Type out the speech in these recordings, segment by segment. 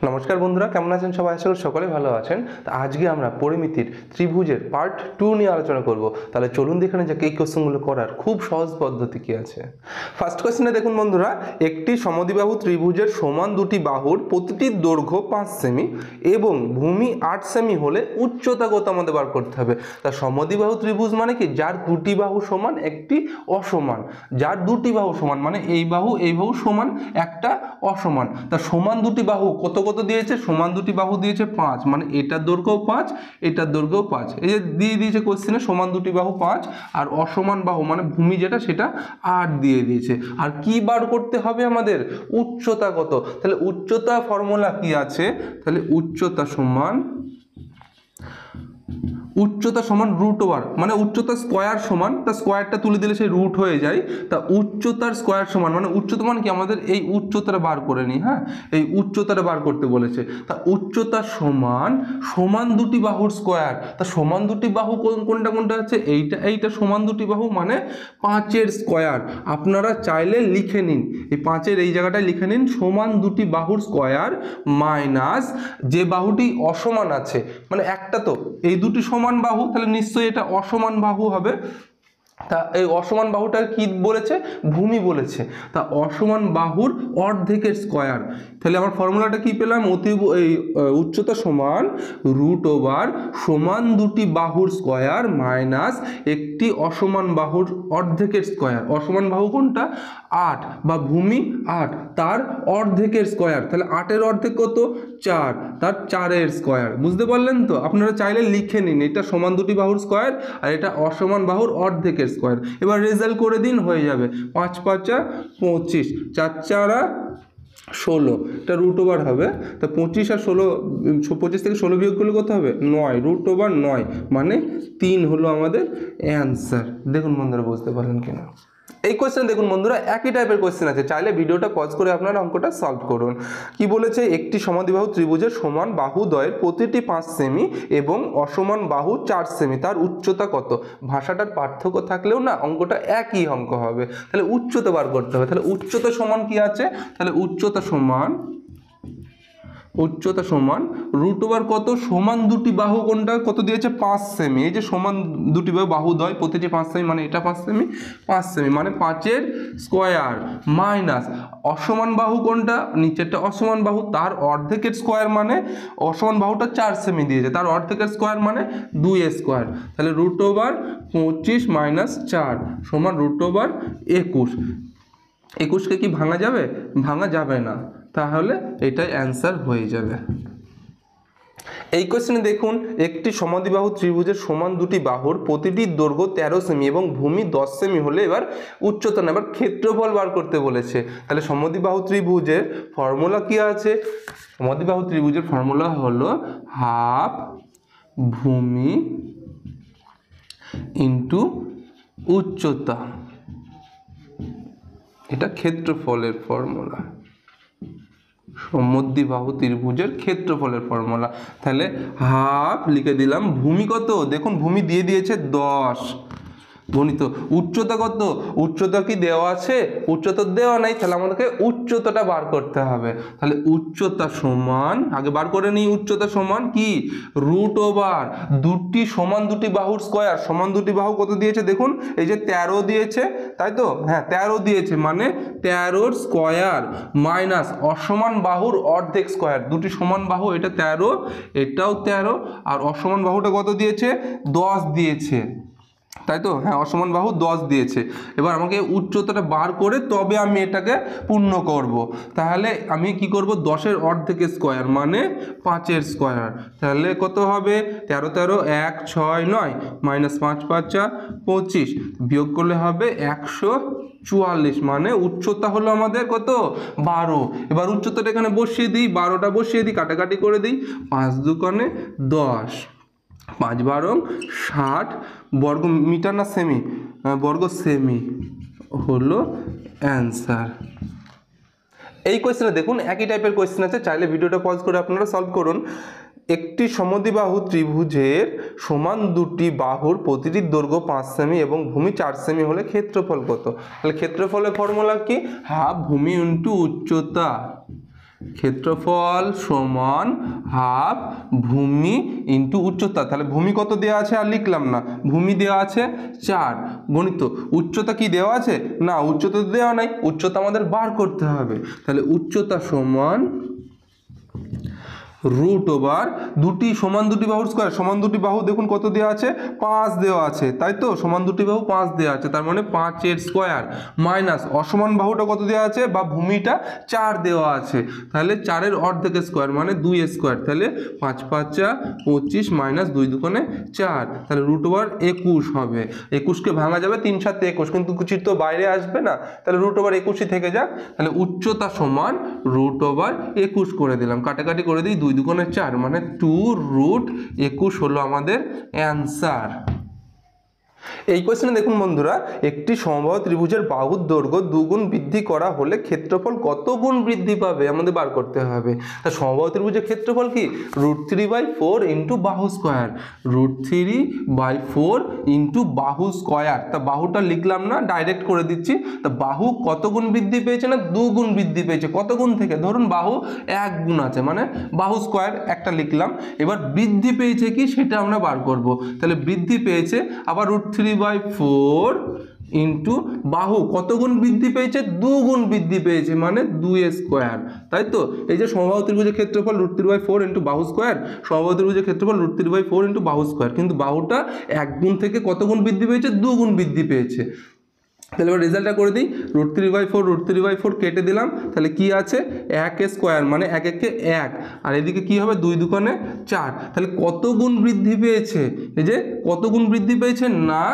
নমস্কার বন্ধুরা, কেমন আছেন সবাই? আশা করি সকলে ভালো আছেন। তো আজকে আমরা পরিমিতির ত্রিভুজের পার্ট 2 নিয়ে আলোচনা করব। তাহলে চলুন দেখে নেওয়া যাক এই কোশ্চেনগুলো করার খুব সহজ পদ্ধতি কি আছে। ফার্স্ট কোশ্চেনে দেখুন বন্ধুরা, একটি সমদ্বিবাহু ত্রিভুজের সমান দুটি বাহুর প্রতিটির দৈর্ঘ্য 5 সেমি এবং ভূমি 8 সেমি হলে উচ্চতা কত আমাদের বার করতে হবে। তা সমদ্বিবাহু ত্রিভুজ মানে কি? যার দুটি বাহু সমান একটি অসমান। যার দুটি বাহু সমান মানে এই বাহু সমান, একটা অসমান। তা সমান দুটি বাহু কত কত দিয়েছে? সমান দুটি বাহু দিয়েছে 5, মানে এটার দৈর্ঘ্য 5, এটার দৈর্ঘ্য 5। এই যে দিয়ে দিয়েছে কোশ্চেনে সমান দুটি বাহু 5 আর অসমান বাহু মানে ভূমি যেটা সেটা 8 দিয়ে দিয়েছে। আর কি বার করতে হবে আমাদের? উচ্চতা কত। তাহলে উচ্চতা ফর্মুলা কি আছে? তাহলে উচ্চতা সমান রুট ওভার, মানে উচ্চতা স্কোয়ার সমান, তা স্কোয়ারটা তুলে দিলে সেই রুট হয়ে যায়। তা উচ্চতার স্কোয়ার সমান মানে উচ্চতা মানে কি? আমাদের এই উচ্চতাটা বার করে নিই। হ্যাঁ, এই উচ্চতাটা বার করতে বলেছে। তা উচ্চতা সমান দুটি বাহুর স্কোয়ার। তা সমান দুটি বাহু কোনটা আছে? এইটা সমান দুটি বাহু মানে 5-এর স্কোয়ার। আপনারা চাইলে লিখে নিন, এই 5-এর এই জায়গাটায় লিখে নিন সমান দুটি বাহুর স্কোয়ার মাইনাস যে বাহুটি অসমান আছে, মানে একটা তো এই দুটি সমান বাহু, তাহলে নিশ্চয়ই এটা অসমান বাহু হবে। তা এই অসমান বাহুটা কি বলেছে? ভূমি বলেছে। তা অসমান বাহুর অর্ধেকের স্কোয়ার। তাহলে আমার ফর্মুলাটা কি পেলাম? উচ্চতা সমান রুট ওভার সমান দুটি বাহুর স্কোয়ার মাইনাস একটি অসমান বাহুর অর্ধেকের স্কোয়ার। অসমান বাহু কোনটা? 8 বা ভূমি 8, তার অর্ধেকের স্কোয়ার। তাহলে 8-এর অর্ধেক কত? 4, তার 4-এর স্কোয়ার। বুঝতে পারলেন তো? আপনারা চাইলে লিখে নিন, এটা সমান দুটি বাহুর স্কোয়ার আর এটা অসমান বাহুর অর্ধেকের স্কোয়ার। এবার রেজাল্ট করে দিন, হয়ে যাবে 5 5 25, 4 4 16, এটা রুট ওভার হবে। তা 25 আর 16, 25 থেকে 16 বিয়োগ করলে কত হবে? 9, রুট ওভার 9 মানে 3 হলো আমাদের অ্যান্সার। দেখুন বন্ধুরা, বুঝতে পারলেন কিনা? এই কোয়েশ্চেন দেখুন বন্ধুরা, একই টাইপের কোয়েশ্চেন আছে, চাইলে ভিডিওটা পজ করে আপনারা অঙ্কটা সলভ করুন। কি বলেছে? একটি সমদ্বিবাহু ত্রিভুজের সমান বাহুদ্বয়ের প্রতিটি 5 সেমি এবং অসমান বাহু 4 সেমি, তার উচ্চতা কত? ভাষাটার পার্থক্য থাকলেও না অঙ্কটা একই অঙ্ক হবে। তাহলে উচ্চতা বার করতে হবে। তাহলে উচ্চতা সমান কি আছে? তাহলে উচ্চতা সমান রুট ওভার কত? সমান দুটি বাহু কোনটা কত দিয়েছে? 5 সেমি। এই যে সমান দুটি বাহু দ্বয় প্রতিটি 5 সেমি মানে এটা 5 সেমি মানে 5-এর স্কোয়ার মাইনাস অসমান বাহু কোনটা? নিচেরটা অসমান বাহু, তার অর্ধেকের স্কোয়ার মানে অসমান বাহুটা 4 সেমি দিয়েছে, তার অর্ধেকের স্কোয়ার মানে 2 স্কোয়ার। তাহলে রুট ওভার 25 মাইনাস 4 সমান রুট ওভার 21। 21কে কি ভাঙা যাবে? ভাঙা যাবে না, তাহলে এটাই অ্যান্সার হয়ে যাবে। এই কোশ্চেনে দেখুন, একটি সমদ্বিবাহু ত্রিভুজের সমান দুটি বাহুর প্রতিটির দৈর্ঘ্য 13 সেমি এবং ভূমি 10 সেমি হলে এবার উচ্চতা না, এবার ক্ষেত্রফল বার করতে বলেছে। তাহলে সমদ্বিবাহু ত্রিভুজের ফর্মুলা কি আছে? সমদ্বিবাহু ত্রিভুজের ফর্মুলা হলো হাফ ভূমি ইন্টু উচ্চতা। এটা ক্ষেত্রফলের ফর্মুলা, সমদ্বিবাহু ত্রিভুজের ক্ষেত্রফলের ফর্মুলা। তাহলে হাফ লিখে দিলাম, ভূমি কত? দেখুন ভূমি দিয়ে দিয়েছে 10 গণিত। উচ্চতা কত? উচ্চতা কি দেওয়া আছে? উচ্চতা দেওয়া নাই, তাহলে আমাদেরকে উচ্চতাটা বার করতে হবে। তাহলে উচ্চতা সমান, আগে বার করে নিই, উচ্চতা সমান কি? রুট ওভার দুটি বাহুর স্কোয়ার। সমান দুটি বাহু কত দিয়েছে? দেখুন এই যে 13 দিয়েছে, তাই তো? হ্যাঁ 13 দিয়েছে মানে 13-র স্কোয়ার মাইনাস অসমান বাহুর অর্ধেক স্কোয়ার। দুটি সমান বাহু, এটা 13, এটাও 13, আর অসমান বাহুটা কত দিয়েছে? 10 দিয়েছে, তাই তো? হ্যাঁ, অসমান বাহু 10 দিয়েছে। এবার আমাকে উচ্চতাটা বার করে তবে আমি এটাকে পূর্ণ করব। তাহলে আমি কি করব? 10-এর অর্ধেকের স্কোয়ার মানে 5-এর স্কোয়ার। তাহলে কত হবে? 13 13 1 6 9 মাইনাস 5 5 25 বিয়োগ করলে হবে 144, মানে উচ্চতা হলো আমাদের কত? 12। এবার উচ্চতাটা এখানে বসিয়ে দিই, 12টা বসিয়ে দিই, কাটাকাটি করে দিই, 5 দুগুণে 10, 5 12 60 বর্গ মিটার না সেমি? বর্গ সেমি হলো অ্যান্সার। এই কোয়েশ্চেনে দেখুন একই টাইপের কোয়েশ্চেন আছে, চাইলে ভিডিওটা পজ করে আপনারা সলভ করুন। একটি সমদ্বিবাহু ত্রিভুজের সমান দুটি বাহুর প্রতিটির দৈর্ঘ্য 5 সেমি এবং ভূমি 4 সেমি হলে ক্ষেত্রফল কত? তাহলে ক্ষেত্রফলের ফর্মুলা কি? হাফ ভূমি ইন্টু উচ্চতা ক্ষেত্রফল সমান হাফ ভূমি ইন্টু উচ্চতা। তাহলে ভূমি কত দেওয়া আছে আর লিখলাম না, ভূমি দেওয়া আছে 4 গণিত উচ্চতা কি দেওয়া আছে না, উচ্চতা দেওয়া নাই, উচ্চতা আমাদের বার করতে হবে। তাহলে উচ্চতা সমান রুট ওভার দুটি সমান দুটি বাহুর স্কয়ার, সমান দুটি বাহু দেখুন কত দেওয়া আছে 5 দেওয়া আছে, তাই তো সমান দুটি বাহু 5 দেওয়া আছে, তার মানে 5 এর স্কয়ার মাইনাস অসমান বাহুটা কত দেওয়া আছে বা ভূমিটা 4 দেওয়া আছে, তাহলে 4 এর অর্ধেকের স্কয়ার মানে 2 এর স্কয়ার, তাহলে 5 5 25 মাইনাস 2 দুগুণে 4, তাহলে রুট ওভার 21 হবে। 21 কে ভাঙা যাবে 3 7 21, কিন্তু কুচির তো বাইরে আসবে না, তাহলে রুট ওভার 21ই থেকে যাক। তাহলে উচ্চতা সমান রুট ওভার 21 করে দিলাম, কাটাকাটি করে দিই 2 দুগুণে 4 মানে 2√21 হলো আমাদের অ্যান্সার। এই কোশ্চেনে দেখুন বন্ধুরা, একটি সমবাহু ত্রিভুজের বাহুর দৈর্ঘ্য 2 গুণ বৃদ্ধি করা হলে ক্ষেত্রফল কত গুণ বৃদ্ধি পাবে আমাদের বার করতে হবে। তা সমবাহু ত্রিভুজের ক্ষেত্রফল কি √3/4 ইন্টু বাহু স্কয়ার, √3/4 ইন্টু বাহু স্কয়ার। তা বাহুটা লিখলাম না, ডাইরেক্ট করে দিচ্ছি। তা বাহু কত গুণ বৃদ্ধি পেয়েছে না 2 গুণ বৃদ্ধি পেয়েছে, কত গুণ থেকে, ধরুন বাহু 1 গুণ আছে মানে বাহু স্কয়ার একটা লিখলাম, এবার বৃদ্ধি পেয়েছে কি সেটা আমরা বার করব। তাহলে বৃদ্ধি পেয়েছে আবার √3/4 ইন্টু বাহু কত গুণ বৃদ্ধি পেয়েছে 2 গুণ বৃদ্ধি পেয়েছে মানে 2 এর স্কয়ার, তাই তো। এই যে সমবাহু ত্রিভুজের ক্ষেত্রফল √3/4 ইন্টু বাহু স্কয়ার, সমবাহু ত্রিভুজের ক্ষেত্রফল √3/4 ইন্টু বাহু স্কয়ার, কিন্তু বাহুটা 1 গুণ থেকে কত গুণ বৃদ্ধি পেয়েছে 2 গুণ বৃদ্ধি পেয়েছে। তাহলে এবার রেজাল্টটা করে দিই, √3/4 কেটে দিলাম, তাহলে কি আছে 1 এর স্কয়ার মানে 1 1 1, আর এদিকে কি হবে 2 দুগুণে 4, তাহলে কত গুণ বৃদ্ধি পেয়েছে, এই যে কত গুণ বৃদ্ধি পেয়েছে না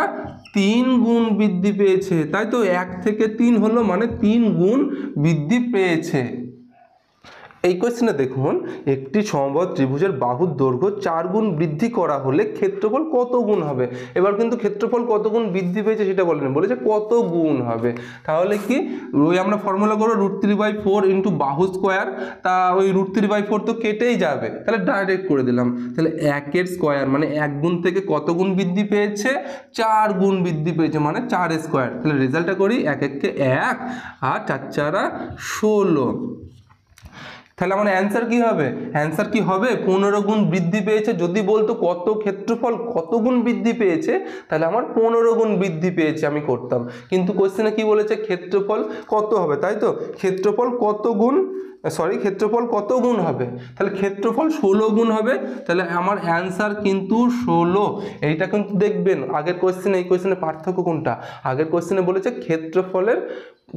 3 গুণ বৃদ্ধি পেয়েছে, তাই তো 1 থেকে 3 হলো মানে 3 গুণ বৃদ্ধি পেয়েছে। এই কোশ্চেনে দেখুন, একটি সমবাহু ত্রিভুজের বাহুর দৈর্ঘ্য 4 গুণ বৃদ্ধি করা হলে ক্ষেত্রফল কত গুণ হবে। এবার কিন্তু ক্ষেত্রফল কত গুণ বৃদ্ধি পেয়েছে সেটা বলেনি, বলেছে কত গুণ হবে। তাহলে কি ওই আমরা ফর্মুলা করবো √3/4 ইন্টু বাহু স্কয়ার, তা ওই √3/4 তো কেটেই যাবে, তাহলে ডাইরেক্ট করে দিলাম। তাহলে 1 এর স্কয়ার মানে 1 গুণ থেকে কত গুণ বৃদ্ধি পেয়েছে 4 গুণ বৃদ্ধি পেয়েছে মানে 4 এর স্কয়ার। তাহলে রেজাল্টটা করি 1 1 1 আর 4 4 16, তাহলে আমার অ্যান্সার কি হবে, অ্যান্সার কি হবে 15 গুণ বৃদ্ধি পেয়েছে। যদি বলতো কত ক্ষেত্রফল কত গুণ বৃদ্ধি পেয়েছে তাহলে আমার 15 গুণ বৃদ্ধি পেয়েছে আমি করতাম, কিন্তু কোশ্চেনে কি বলেছে ক্ষেত্রফল কত হবে, তাই তো ক্ষেত্রফল কত গুণ ক্ষেত্রফল কত গুণ হবে, তাহলে ক্ষেত্রফল 16 গুণ হবে, তাহলে আমার অ্যান্সার কিন্তু 16। এইটা কিন্তু দেখবেন আগের কোশ্চেনে এই কোশ্চেনে পার্থক্য কোনটা, আগের কোশ্চেনে বলেছে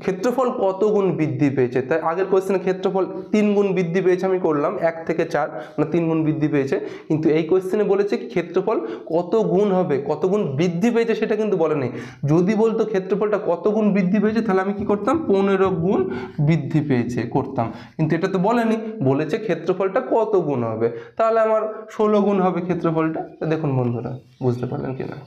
ক্ষেত্রফল কত গুণ বৃদ্ধি পেয়েছে, তাই আগের কোশ্চেনে ক্ষেত্রফল 3 গুণ বৃদ্ধি পেয়েছে আমি করলাম 1 থেকে 4 মানে 3 গুণ বৃদ্ধি পেয়েছে, কিন্তু এই কোশ্চেনে বলেছে ক্ষেত্রফল কত গুণ হবে, কত গুণ বৃদ্ধি পেয়েছে সেটা কিন্তু বলেনি। যদি বলতো ক্ষেত্রফলটা কত গুণ বৃদ্ধি পেয়েছে তাহলে আমি কি করতাম 15 গুণ বৃদ্ধি পেয়েছে করতাম, কিন্তু এটা তো বলেনি, বলেছে ক্ষেত্রফলটা কত গুণ হবে, তাহলে আমার 16 গুণ হবে ক্ষেত্রফলটা। দেখুন বন্ধুরা বুঝতে পারলেন কিনা।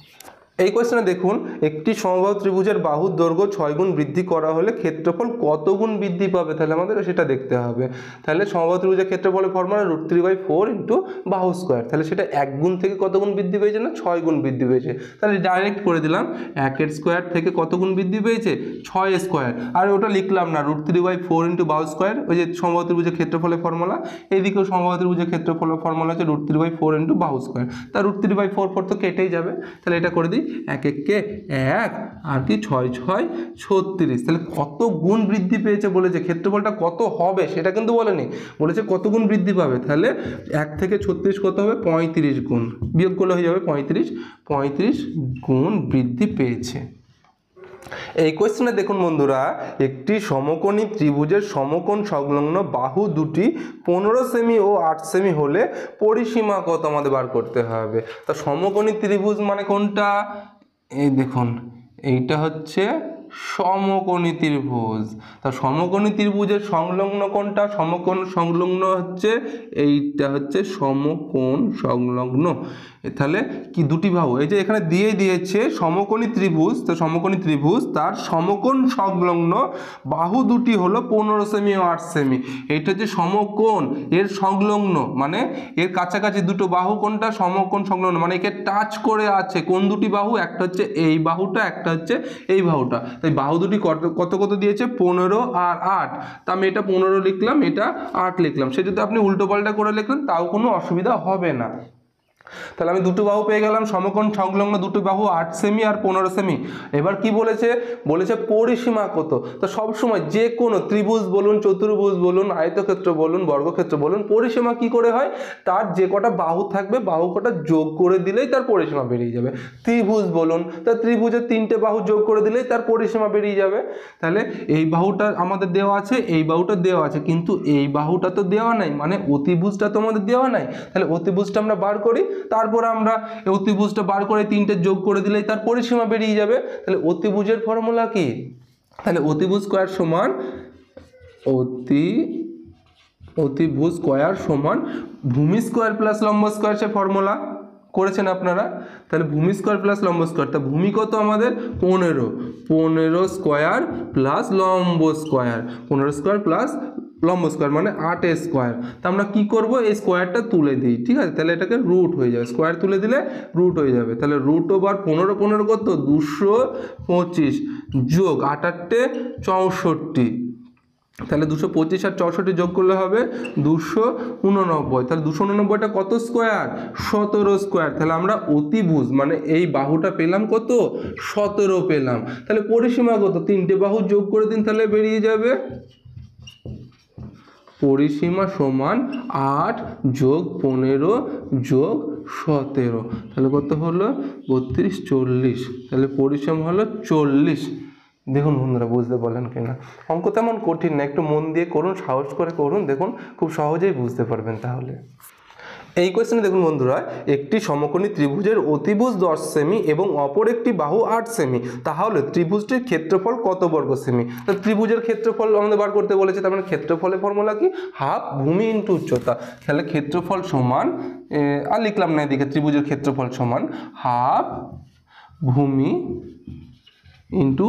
এই কোশ্চেনে দেখুন, একটি সমবাহু ত্রিভুজের বাহুর দৈর্ঘ্য 6 গুণ বৃদ্ধি করা হলে ক্ষেত্রফল কত গুণ বৃদ্ধি পাবে, তাহলে আমাদের সেটা দেখতে হবে। তাহলে সমবাহু ত্রিভুজের ক্ষেত্রফলের ফর্মুলা √3/4 ইন্টু বাহু স্কয়ার, তাহলে সেটা 1 গুণ থেকে কত গুণ বৃদ্ধি পেয়েছে না 6 গুণ বৃদ্ধি পেয়েছে, তাহলে ডাইরেক্ট করে দিলাম 1 এর স্কয়ার থেকে কত গুণ বৃদ্ধি পেয়েছে 6 এর স্কয়ার, আর ওটা লিখলাম না √3/4 ইন্টু বাহু স্কয়ার, ওই যে সমবাহু ত্রিভুজের ক্ষেত্রফলের ফর্মুলা, এইদিকেও সমবাহু ত্রিভুজের ক্ষেত্রফলের ফর্মুলা হচ্ছে √3/4 ইন্টু বাহু স্কয়ার, তা √3/4 তো কেটেই যাবে, তাহলে এটা করে দিই 1 1 1 আর কি 6 6 36, তাহলে কত গুণ বৃদ্ধি পেয়েছে বলেছে, ক্ষেত্রফলটা কত হবে সেটা কিন্তু বলেনি, বলেছে কত গুণ বৃদ্ধি পাবে। তাহলে 1 থেকে 36 কত হবে 35 গুণ, বিয়োগ করলে হয়ে যাবে 35 গুণ বৃদ্ধি পেয়েছে। এই কোশ্চেনে দেখুন বন্ধুরা, একটি সমকোণী ত্রিভুজের সমকোণ সংলগ্ন বাহু দুটি 15 সেমি ও 8 সেমি হলে পরিসীমা কত আমাদের বার করতে হবে। তা সমকোণী ত্রিভুজ মানে কোনটা, এই দেখুন এইটা হচ্ছে সমকোণী ত্রিভুজ। তা সমকোণী ত্রিভুজের সংলগ্ন কোনটা, সমকোণ সংলগ্ন হচ্ছে এইটা হচ্ছে সমকোণ সংলগ্ন, তাহলে কি দুটি বাহু এই যে এখানে দিয়েছে সমকোণী ত্রিভুজ, তো সমকোণী ত্রিভুজ তার সমকোণ সংলগ্ন বাহু দুটি হলো 15 সেমি ও 8 সেমি, এইটা হচ্ছে সমকোণ এর সংলগ্ন মানে এর কাছাকাছি দুটো বাহু কোনটা সমকোণ সংলগ্ন মানে একে টাচ করে আছে কোন দুটি বাহু, একটা হচ্ছে এই বাহুটা একটা হচ্ছে এই বাহুটা, তাই বাহু দুটি কত কত দিয়েছে 15 আর 8, তা আমি এটা 15 লিখলাম, এটা 8 লিখলাম। সে যদি আপনি উল্টো পাল্টা করে লিখলেন তাও কোনো অসুবিধা হবে না। তাহলে আমি দুটো বাহু পেয়ে গেলাম, সমকোণ সংলগ্ন দুটো বাহু 8 সেমি আর 15 সেমি। এবার কি বলেছে, বলেছে পরিসীমা কত। তো সবসময় যে কোনো ত্রিভুজ বলুন, চতুর্ভুজ বলুন, আয়তক্ষেত্র বলুন, বর্গক্ষেত্র বলুন, পরিসীমা কি করে হয়, তার যে কটা বাহু থাকবে বাহু কটা যোগ করে দিলেই তার পরিসীমা বেরিয়ে যাবে। ত্রিভুজ বলুন, তা ত্রিভুজের 3টে বাহু যোগ করে দিলেই তার পরিসীমা বেরিয়ে যাবে। তাহলে এই বাহুটা আমাদের দেওয়া আছে, এই বাহুটা দেওয়া আছে, কিন্তু এই বাহুটা তো দেওয়া নাই, মানে অতিভুজটা তো আমাদের দেওয়া নাই। তাহলে অতিভুজটা আমরা বার করি, তারপর আমরা অতিভুজটা বার করে 3টে যোগ করে দিলেই তার পরিসীমা বেরিয়ে যাবে। তাহলে অতিভুজের ফর্মুলা কি, তাহলে অতিভুজ স্কয়ার সমান অতিভুজ স্কয়ার সমান ভূমি স্কয়ার প্লাস লম্ব স্কয়ার, সে ফর্মুলা করেছেন আপনারা। তাহলে ভূমি স্কয়ার প্লাস লম্ব স্কয়ার, তা ভূমি কত আমাদের 15 স্কয়ার প্লাস লম্ব স্কয়ার, 15 স্কয়ার প্লাস লম্ব স্কয়ার মানে 8 স্কয়ার। তা আমরা কি করব, এই স্কয়ারটা তুলে দিই, ঠিক আছে। তাহলে এটাকে রুট হয়ে যাবে, স্কয়ার তুলে দিলে রুট হয়ে যাবে। তাহলে রুট ওভার 15 কত 225 যোগ 8 8 64, তাহলে 225 আর 64 যোগ করলে হবে 289। তাহলে 289টা কত স্কয়ার, 17 স্কয়ার। তাহলে আমরা অতিভুজ মানে এই বাহুটা পেলাম কত, 17 পেলাম। তাহলে পরিসীমা কত, 3টে বাহু যোগ করে দিন, তাহলে বেরিয়ে যাবে পরিসীমা সমান 8 যোগ 15 যোগ 17, তাহলে কত হলো 32 40, তাহলে পরিসীমা হলো 40। দেখুন বন্ধুরা বুঝতে পারলেন কিনা, অঙ্ক তেমন কঠিন না, একটু মন দিয়ে করুন, সাহস করে করুন, দেখুন খুব সহজেই বুঝতে পারবেন। তাহলে এই কোয়েশ্চেনে দেখুন বন্ধুরা, একটি সমকোণী ত্রিভুজের অতিভুজ 10 সেমি এবং অপর একটি বাহু 8 সেমি, তাহলে ত্রিভুজটির ক্ষেত্রফল কত বর্গ সেমি। তো ত্রিভুজের ক্ষেত্রফল আমাদের বার করতে বলেছে, তার মানে ক্ষেত্রফলের ফর্মুলা কি, হাফ ভূমি ইন্টু উচ্চতা। তাহলে ক্ষেত্রফল সমান, আর লিখলাম না এদিকে, ত্রিভুজের ক্ষেত্রফল সমান হাফ ভূমি ইন্টু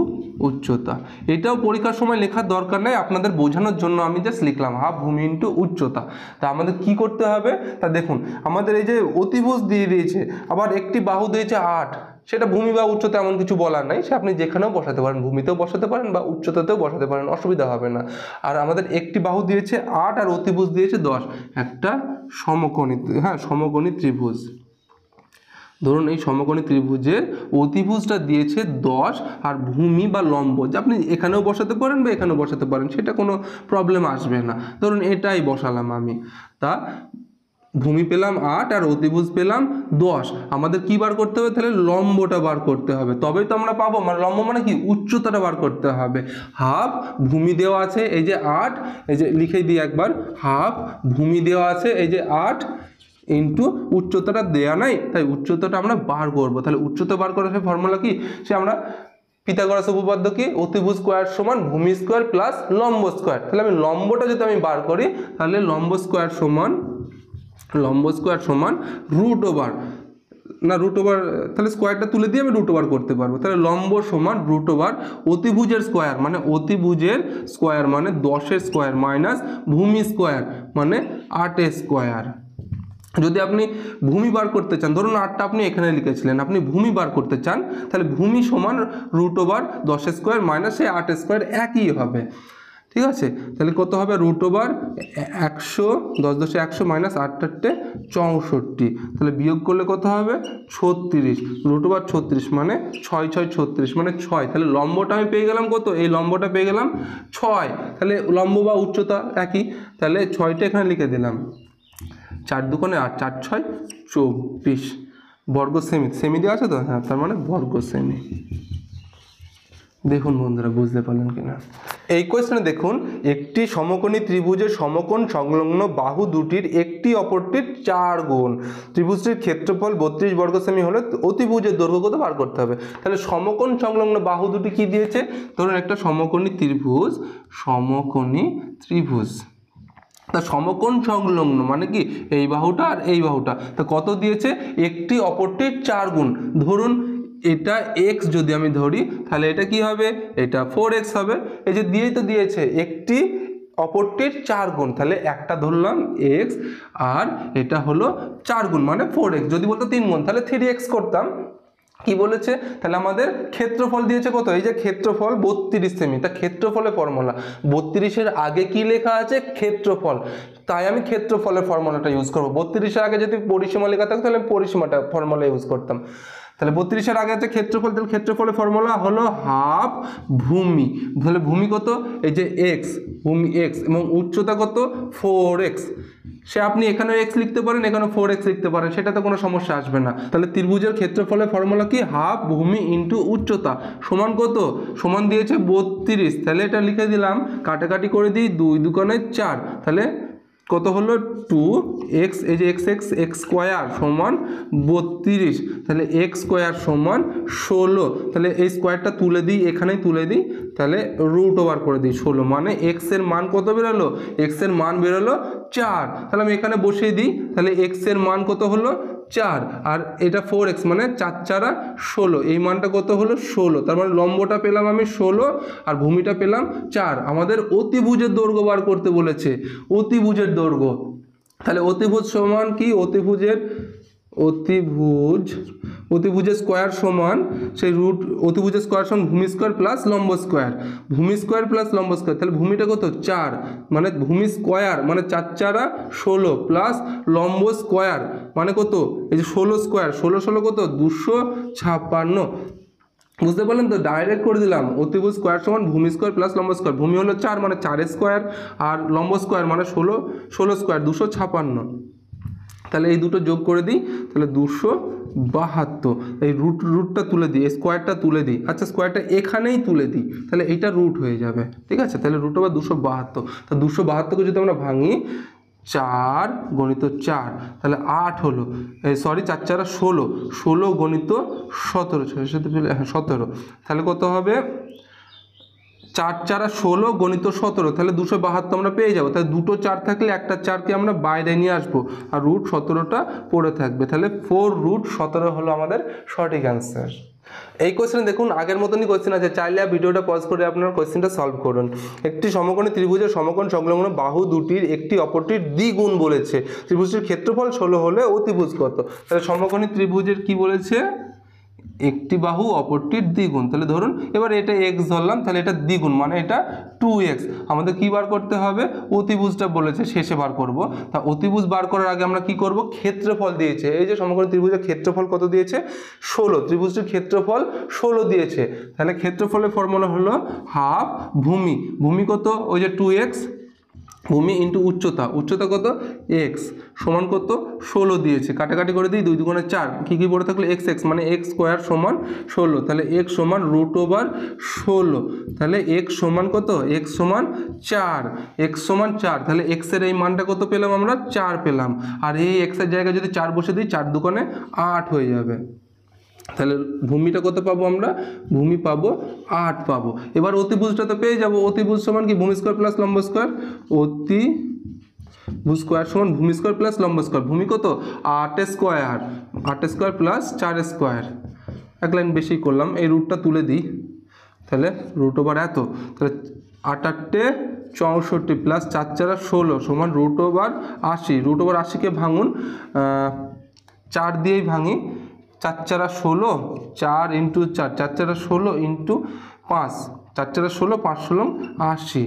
উচ্চতা। এটাও পরীক্ষার সময় লেখার দরকার নেই, আপনাদের বোঝানোর জন্য আমি জাস্ট লিখলাম হাফ ভূমি ইন্টু উচ্চতা। তা আমাদের কি করতে হবে, তা দেখুন আমাদের এই যে অতিভুজ দিয়ে দিয়েছে, আবার একটি বাহু দিয়েছে 8, সেটা ভূমি বা উচ্চতা এমন কিছু বলার নাই, সে আপনি যেখানেও বসাতে পারেন, ভূমিতেও বসাতে পারেন বা উচ্চতাতেও বসাতে পারেন, অসুবিধা হবে না। আর আমাদের একটি বাহু দিয়েছে 8 আর অতিভুজ দিয়েছে 10, একটা সমকোণী, হ্যাঁ সমকোণী ত্রিভুজ। ধরুন এই সমকোণী ত্রিভুজের অতিভুজটা দিয়েছে 10 আর ভূমি বা লম্ব, যে আপনি এখানেও বসাতে পারেন বা এখানেও বসাতে পারেন, সেটা কোনো প্রবলেম আসবে না। ধরুন এটাই বসালাম আমি, তা ভূমি পেলাম 8 আর অতিভুজ পেলাম 10। আমাদের কি বার করতে হবে, তাহলে লম্বটা বার করতে হবে, তবেই তো আমরা পাবো। মানে লম্ব মানে কি, উচ্চতাটা বার করতে হবে। হাফ ভূমি দেওয়া আছে এই যে 8, এই যে লিখে দিই একবার, হাফ ভূমি দেওয়া আছে এই যে 8 ইন্টু উচ্চতাটা দেয়া নাই, তাই উচ্চতাটা আমরা বার করব। তাহলে উচ্চতা বার করার ফর্মুলা কি, সে আমরা পিথাগোরাস উপপাদ্য কি, অতিভুজ স্কয়ার সমান ভূমি স্কয়ার প্লাস লম্ব স্কয়ার। তাহলে আমি লম্বটা যদি আমি বার করি, তাহলে লম্ব স্কয়ার সমান রুট ওভার, না রুট ওভার, তাহলে স্কয়ারটা তুলে দিয়ে আমি রুট ওভার করতে পারবো। তাহলে লম্ব সমান রুট ওভার অতিভুজের স্কয়ার, মানে অতিভুজের স্কয়ার মানে 10 স্কয়ার মাইনাস ভূমি স্কয়ার মানে 8 স্কয়ার। যদি আপনি ভূমি বার করতে চান, ধরুন 8টা আপনি এখানে লিখেছিলেন, আপনি ভূমি বার করতে চান, তাহলে ভূমি সমান রুট ওভার 10 স্কয়ার মাইনাস সেই 8 স্কয়ার, একই হবে, ঠিক আছে। তাহলে কত হবে, রুট ওভার 100, 10 10 100 মাইনাস 8 8 64, তাহলে বিয়োগ করলে কত হবে 36, রুট ওভার 36 মানে 6 6 36 মানে 6। তাহলে লম্বটা আমি পেয়ে গেলাম কত, এই লম্বটা পেয়ে গেলাম 6। তাহলে লম্ব বা উচ্চতা একই, তাহলে 6টা এখানে লিখে দিলাম, 4 দুগুণে 8, 4 6 24 বর্গ সেমি, সেমি দেওয়া আছে তো, হ্যাঁ তার মানে বর্গ সেমি। দেখুন বন্ধুরা বুঝতে পারলেন কিনা। এই কোয়েশ্চনে দেখুন, একটি সমকোণী ত্রিভুজের সমকোণ সংলগ্ন বাহু দুটির একটি অপরটির 4 গুণ, ত্রিভুজটির ক্ষেত্রফল 32 বর্গ সেমি হলে অতিভুজের দৈর্ঘ্য কত বার করতে হবে। তাহলে সমকোণ সংলগ্ন বাহু দুটি কি দিয়েছে, ধরুন একটা সমকোণী ত্রিভুজ, তা সমকোণ সংলগ্ন মানে কি, এই বাহুটা আর এই বাহুটা, তা কত দিয়েছে, একটি অপরটির 4 গুণ। ধরুন এটা x যদি আমি ধরি, তাহলে এটা কি হবে, এটা 4x হবে। এই যে দিয়েই তো দিয়েছে একটি অপরটির 4 গুণ, তাহলে একটা ধরলাম x আর এটা হলো 4 গুণ মানে 4x। যদি বলতো 3 গুণ তাহলে 3x করতাম, কি বলেছে, তাহলে আমাদের ক্ষেত্রফল দিয়েছে কত, এই যে ক্ষেত্রফল 32 সেমি, তা ক্ষেত্রফলের ফর্মুলা 32-এর আগে কি লেখা আছে, ক্ষেত্রফল, তাই আমি ক্ষেত্রফলের ফর্মুলাটা ইউজ করবো। 32-এর আগে যদি পরিসীমা লেখা থাকতো তাহলে আমি পরিসীমাটা ফর্মুলা ইউজ করতাম। তাহলে 32-এর আগে আছে ক্ষেত্রফল, তাহলে ক্ষেত্রফলের ফর্মুলা হলো হাফ ভূমি, তাহলে ভূমি কত, এই যে এক্স, ভূমি এক্স এবং উচ্চতা কত 4x, সে আপনি এখানে x লিখতে পারেন, এখানে 4x লিখতে পারেন, সেটাতে কোনো সমস্যা আসবে না। তাহলে ত্রিভুজের ক্ষেত্রফলের ফর্মুলা কি, হাফ ভূমি ইন্টু উচ্চতা সমান কত, সমান দিয়েছে 32, তাহলে এটা লিখে দিলাম, কাটাকাটি করে দিই, 2 দুগুণে 4, তাহলে কত হলো 2x, এই যে x স্কোয়ার সমান 32, তাহলে x স্কোয়ার সমান 16, তাহলে এই স্কোয়ারটা তুলে দিই, এখানেই তুলে দিই, তাহলে রুট ওভার করে দিই 16, মানে x এর মান কত বেরোলো, x এর মান বেরোলো 4, তাহলে আমি এখানে বসিয়ে দিই, তাহলে x এর মান কত হলো 4, আর এটা 4x মানে 4 4 16, এই মানটা কত হলো 16, তার মানে লম্বটা পেলাম আমি 16 আর ভূমিটা পেলাম 4। আমাদের অতিভুজের দৈর্ঘ্য বার করতে বলেছে, অতিভুজের দৈর্ঘ্য, তাহলে অতিভুজ সমান কি, অতিভুজের স্কোয়ার সমান সেই রুট, অতিভুজের স্কোয়ার সমান ভূমি স্কোয়ার প্লাস লম্ব স্কোয়ার, ভূমি স্কোয়ার প্লাস লম্ব স্কোয়ার, তাহলে ভূমিটা কত 4, মানে ভূমি স্কোয়ার মানে 4 4 16 প্লাস লম্ব স্কোয়ার মানে কত, এই যে 16 স্কোয়ার, 16 16 কত 256, বুঝতে পারলেন তো, ডাইরেক্ট করে দিলাম, অতিভুজ স্কোয়ার সমান ভূমি স্কোয়ার প্লাস লম্ব স্কোয়ার, ভূমি হলো 4 মানে 4 স্কোয়ার আর লম্ব স্কোয়ার মানে 16 স্কোয়ার 256, তাহলে এই দুটো যোগ করে দিই, তাহলে 272, এই রুটটা তুলে দিই, স্কোয়ারটা তুলে দিই, আচ্ছা স্কোয়ারটা এখানেই তুলে দিই, তাহলে এইটা রুট হয়ে যাবে, ঠিক আছে, তাহলে রুট ওভার 272, তো 272কে যদি আমরা ভাঙি 4 গণিত 4, তাহলে 8 হলো, সরি 4 4 16, 16 গণিত 17, 17, তাহলে কত হবে 4 4 16 গণিত 17, তাহলে 272 আমরা পেয়ে যাবো, তাহলে দুটো 4 থাকলে একটা 4কে আমরা বাইরে নিয়ে আসবো আর রুট 17টা পড়ে থাকবে, তাহলে 4√17 হলো আমাদের সঠিক অ্যান্সার। এই কোশ্চেনে দেখুন আগের মতনই কোশ্চেন আছে, চাইলে ভিডিওটা পজ করে আপনার কোশ্চেনটা সলভ করুন। একটি সমকোণী ত্রিভুজের সমকোণ সংলগ্ন বাহু দুটির একটি অপরটির দ্বিগুণ বলেছে, ত্রিভুজটির ক্ষেত্রফল 16 হলে অতিভুজ কত, তাহলে সমকোণী ত্রিভুজের কি বলেছে, একটি বাহু অপরটির দ্বিগুণ, তাহলে ধরুন এবার এটা x ধরলাম, তাহলে এটা দ্বিগুণ মানে এটা 2x, আমাদের কি বার করতে হবে, অতিভুজটা বলেছে শেষে বার করব, তা অতিভুজ বার করার আগে আমরা কি করব, ক্ষেত্রফল দিয়েছে, এই যে সমকোণী ত্রিভুজের ক্ষেত্রফল কত দিয়েছে 16, ত্রিভুজটির ক্ষেত্রফল 16 দিয়েছে, তাহলে ক্ষেত্রফলের ফর্মুলা হলো হাফ ভূমি কত, ওই যে 2x, ভূমি ইন্টু উচ্চতা, উচ্চতা কত x সমান কত 16 দিয়েছে, কাটাকাটি করে দিই, 2 দুগুণে 4, কি পড়ে থাকলো x মানে x স্কোয়ার সমান 16, তাহলে x সমান রুট ওভার 16, তাহলে x সমান কত, x সমান 4, x সমান 4, তাহলে x এর এই মানটা কত পেলাম আমরা 4 পেলাম, আর এই x এর জায়গায় যদি 4 বসে দিই 4 দুগুণে 8 হয়ে যাবে, তাহলে ভূমিটা কত পাবো আমরা, ভূমি পাবো 8 পাবো। এবার অতিভুজটা তো পেয়ে যাবো, অতিভুজ সমান কি ভূমি স্কোয়ার প্লাস লম্ব স্কোয়ার, অতিভুজ স্কোয়ার সমান ভূমি স্কোয়ার প্লাস লম্ব স্কোয়ার, ভূমি কত 8 স্কোয়ার প্লাস 4 স্কোয়ার, এক লাইন বেশি করলাম, এই রুটটা তুলে দিই, তাহলে রুট ওভার এত, তাহলে 8 8 64 প্লাস 4 4 16 সমান রুট ওভার 80, রুট ওভার 80কে ভাঙুন, 4 দিয়েই ভাঙি, 4 4 16, 4 ইন্টু 4, 4 4 16 ইন্টু 5, 4 4 16, 5 16 80,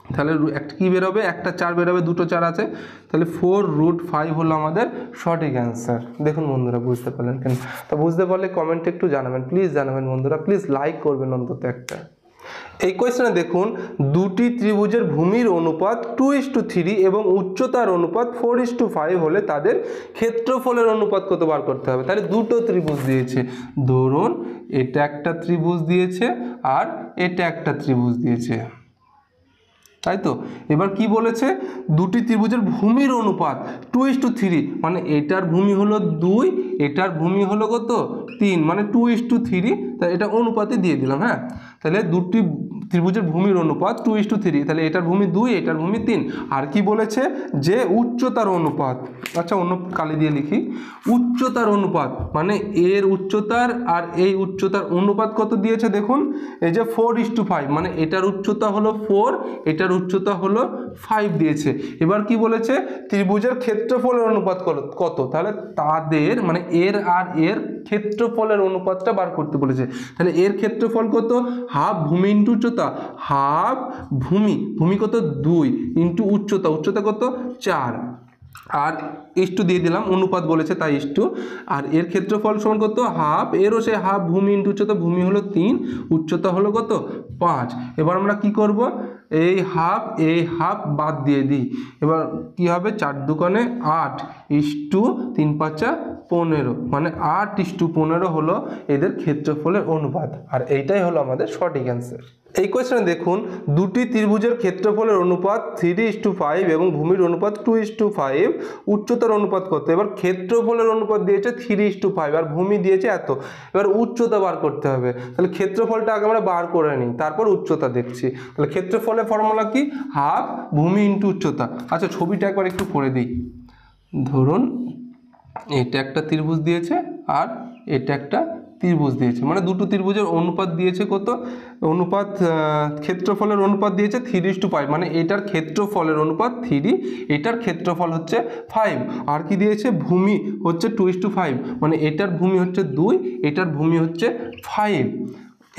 তাহলে একটা কী বেরোবে, একটা 4 বেরোবে, দুটো 4 আছে, তাহলে 4√5 হলো আমাদের সঠিক অ্যান্সার। দেখুন বন্ধুরা বুঝতে পারলেন কেন, তো বুঝতে পারলে কমেন্টে একটু জানাবেন, প্লিজ জানাবেন বন্ধুরা, প্লিজ লাইক করবেন অন্তত একটা। এই কোয়েশ্চনে দেখুন দুটি ত্রিভুজের ভূমির অনুপাত 2:3 এবং উচ্চতার অনুপাত 4:5 হলে তাদের ক্ষেত্রফলের অনুপাত কত বার করতে হবে, তাহলে দুটো ত্রিভুজ দিয়েছে, ধরুন এটা একটা ত্রিভুজ দিয়েছে আর এটা একটা ত্রিভুজ দিয়েছে, তাই তো, এবার কি বলেছে, দুটি ত্রিভুজের ভূমির অনুপাত 2:3, মানে এটার ভূমি হলো 2, এটার ভূমি হলো কত 3, মানে 2:3, তাই এটা অনুপাতে দিয়ে দিলাম, হ্যাঁ, তাহলে দুটি ত্রিভুজের ভূমির অনুপাত 2:3, তাহলে এটার ভূমি 2, এটার ভূমি 3, আর কি বলেছে যে উচ্চতার অনুপাত আচ্ছা অন্য কালি দিয়ে লিখি, উচ্চতার অনুপাত মানে এর উচ্চতার আর এই উচ্চতার অনুপাত কত দিয়েছে দেখুন, এই যে 4:5, মানে এটার উচ্চতা হলো 4, এটার উচ্চতা হলো 5 দিয়েছে। এবার কি বলেছে, ত্রিভুজের ক্ষেত্রফলের অনুপাত কত, তাহলে তাদের মানে এর আর এর ক্ষেত্রফলের অনুপাতটা বার করতে বলেছে। তাহলে এর ক্ষেত্রফল কত, হাফ ভূমি ইন্টু উচ্চতা, হাফ ভূমি কত 2 ইন্টু উচ্চতা, উচ্চতা কত 4, আর ইস্টু দিয়ে দিলাম, অনুপাত বলেছে তাই ইস্টু। আর এর ক্ষেত্রফল সমান কত, হাফ, এরও সে হাফ ভূমি ইন্টু উচ্চতা, ভূমি হলো 3, উচ্চতা হলো কত 5। এবার আমরা কি করব, এই হাফ বাদ দিয়ে দিই, এবার কি হবে 4 দুগুণে 8 ইস্টু 3 5 15, মানে 8:15 হলো এদের ক্ষেত্রফলের অনুপাত। আর এইটাই হলো আমাদের সঠিক অ্যান্সার। এই কোয়েশ্চনে দেখুন, দুটি ত্রিভুজের ক্ষেত্রফলের অনুপাত 3:5 এবং ভূমির অনুপাত 2:5, উচ্চতার অনুপাত কত। এবার ক্ষেত্রফলের অনুপাত দিয়েছে 3:5 আর ভূমি দিয়েছে এত, এবার উচ্চতা বার করতে হবে। তাহলে ক্ষেত্রফলটা আগে আমরা বার করে নিই, তারপর উচ্চতা দেখছি। তাহলে ক্ষেত্রফলের ফর্মুলা কি, হাফ ভূমি ইন্টু উচ্চতা। আচ্ছা ছবিটা একবার একটু করে দিই, ধরুন এটা একটা ত্রিভুজ দিয়েছে আর এটা একটা ত্রিভুজ দিয়েছে, মানে দুটো ত্রিভুজের অনুপাত দিয়েছে কত, অনুপাত ক্ষেত্রফলের অনুপাত দিয়েছে 3:5, মানে এটার ক্ষেত্রফলের অনুপাত 3, এটার ক্ষেত্রফল হচ্ছে 5, আর কি দিয়েছে ভূমি হচ্ছে 2:5, মানে এটার ভূমি হচ্ছে 2, এটার ভূমি হচ্ছে 5।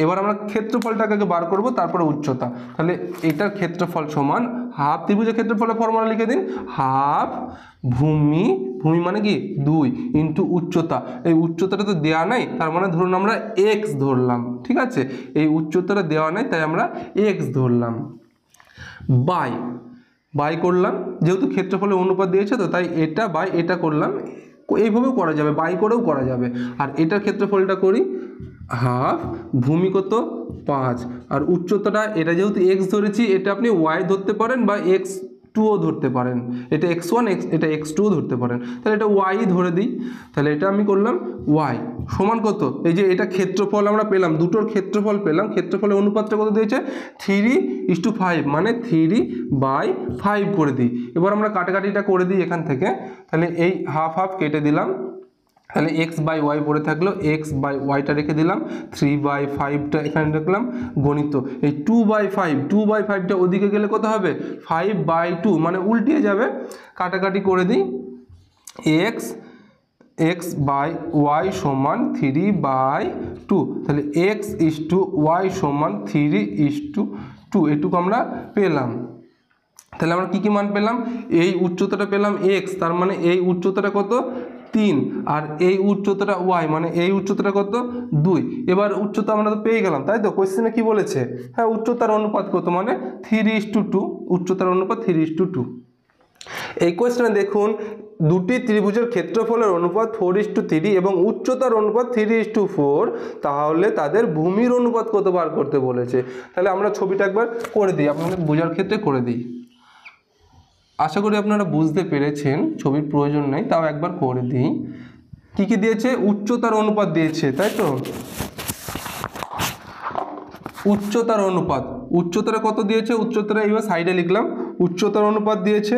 এবার আমরা ক্ষেত্রফলটাকে বার করব, তারপরে উচ্চতা। তাহলে এটার ক্ষেত্রফল সমান হাফ, ত্রিভুজের ক্ষেত্রফলের ফর্মুলা লিখে দিন, হাফ ভূমি মানে কি 2 ইন্টু উচ্চতা, এই উচ্চতাটা তো দেওয়া নাই, তার মানে ধরুন আমরা এক্স ধরলাম, ঠিক আছে, এই উচ্চতাটা দেওয়া নাই তাই আমরা এক্স ধরলাম, বাই করলাম, যেহেতু ক্ষেত্রফলের অনুপাত দিয়েছে তো তাই এটা বাই এটা করলাম, এইভাবেও করা যাবে, বাই করেও করা যাবে। আর এটার ক্ষেত্রফলটা করি, হাফ ভূমি কত 5 আর উচ্চতাটা, এটা যেহেতু এক্স ধরেছি এটা আপনি ওয়াই ধরতে পারেন বা x2ও ধরতে পারেন, এটা x1 এটা x2ও ধরতে পারেন, তাহলে এটা ওয়াই ধরে দিই। তাহলে এটা আমি করলাম ওয়াই সমান কত, এই যে এটা ক্ষেত্রফল আমরা পেলাম, দুটোর ক্ষেত্রফল পেলাম, ক্ষেত্রফলের অনুপাতটা কত দিয়েছে 3:5, মানে 3/5 করে দিই। এবার আমরা কাটাকাটিটা করে দিই এখান থেকে, তাহলে এই হাফ কেটে দিলাম, তাহলে x/y পড়ে থাকলো, x/yটা রেখে দিলাম, 3/5টা এখানে রাখলাম, গণিত এই 2/5টা ওদিকে গেলে কত হবে 5/2, মানে উল্টিয়ে যাবে, কাটাকাটি করে দিই, x/y সমান 3/2, তাহলে x/y সমান 3:2, এটুকু আমরা পেলাম। তাহলে আমরা কি মান পেলাম, এই উচ্চতাটা পেলাম x, তার মানে এই উচ্চতাটা কত 3, আর এই উচ্চতাটা y, মানে এই উচ্চতাটা কত 2। এবার উচ্চতা আমরা তো পেয়ে গেলাম, তাই তো, কোশ্চেনে কি বলেছে, হ্যাঁ উচ্চতার অনুপাত কত, মানে 3:2, উচ্চতার অনুপাত 3:2। এই কোশ্চেনে দেখুন, দুটি ত্রিভুজের ক্ষেত্রফলের অনুপাত 4:3 এবং উচ্চতার অনুপাত 3:4, তাহলে তাদের ভূমির অনুপাত কত বার করতে বলেছে। তাহলে আমরা ছবিটা একবার করে দিই, আপনাদের বোঝার ক্ষেত্রে করে দিই, আশা করি আপনারা বুঝতে পেরেছেন, ছবির প্রয়োজন নেই, তাও একবার করে দিই। কি কি দিয়েছে, উচ্চতার অনুপাত দিয়েছে, তাই তো, উচ্চতার অনুপাত, উচ্চতাটা কত দিয়েছে, উচ্চতাটা এইবার সাইডে লিখলাম, উচ্চতার অনুপাত দিয়েছে,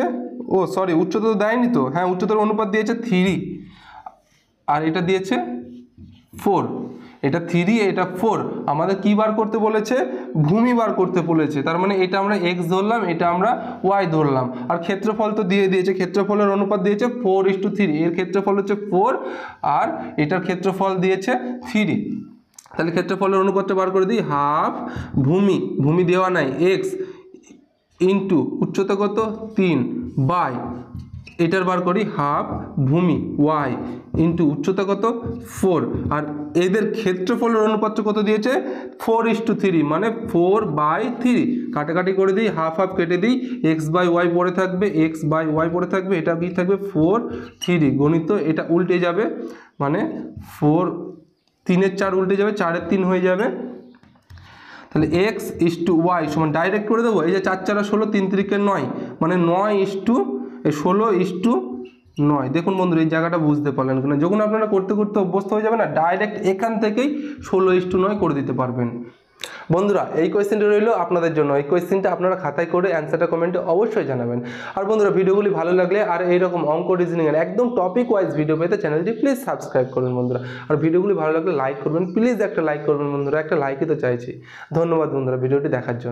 ও সরি উচ্চতা তো দেয়নি তো, হ্যাঁ উচ্চতার অনুপাত দিয়েছে 3, আর এটা দিয়েছে 4, এটা 3 এটা 4, আমাদের কি বার করতে বলেছে, ভূমি বার করতে বলেছে, তার মানে এটা আমরা x ধরলাম, এটা আমরা y ধরলাম, আর ক্ষেত্রফল তো দিয়ে দিয়েছে, ক্ষেত্রফলের অনুপাত দিয়েছে 4:3, এর ক্ষেত্রফল হচ্ছে 4 আর এটার ক্ষেত্রফল দিয়েছে 3, তাহলে ক্ষেত্রফলের অনুপাতটা বার করে দিই, হাফ ভূমি দেওয়া নাই x ইন্টু উচ্চতা কত 3 বাই এটার বার করি হাফ ভূমি y ইন্টু উচ্চতা কত 4, আর এদের ক্ষেত্রফলের অনুপাতটা কত দিয়েছে 4:3, মানে 4/3, কাটাকাটি করে দিই, হাফ কেটে দিই, x/y পড়ে থাকবে, x/y পড়ে থাকবে, এটা কি থাকবে 4/3, গণিত এটা উল্টে যাবে, মানে 4 3-এর 4 উল্টে যাবে, 4-এর 3 হয়ে যাবে, তাহলে x/y সমান ডাইরেক্ট করে দেবো, এই যে 4×4=16, 3×3=9, মানে 9:16:9। দেখুন বন্ধুরা এই জায়গাটা বুঝতে পারলেন কিনা, যখন আপনারা করতে করতে অভ্যস্ত হয়ে যাবে না, ডাইরেক্ট এখান থেকেই 16:9 করে দিতে পারবেন। বন্ধুরা এই কোয়েশ্চেনটা রইলো আপনাদের জন্য। এই কোয়েশ্চেনটা আপনারা খাতায় করে অ্যান্সারটা কমেন্টে অবশ্যই জানাবেন। আর বন্ধুরা ভিডিওগুলি ভালো লাগলে আর এইরকম অঙ্ক রিজনিংয়ের একদম টপিক ওয়াইজ ভিডিও পেতে চ্যানেলটি প্লিজ সাবস্ক্রাইব করুন বন্ধুরা। আর ভিডিওগুলি ভালো লাগলে লাইক করবেন, প্লিজ একটা লাইক করবেন বন্ধুরা, একটা লাইকই তো চাইছি। ধন্যবাদ বন্ধুরা ভিডিওটি দেখার জন্য।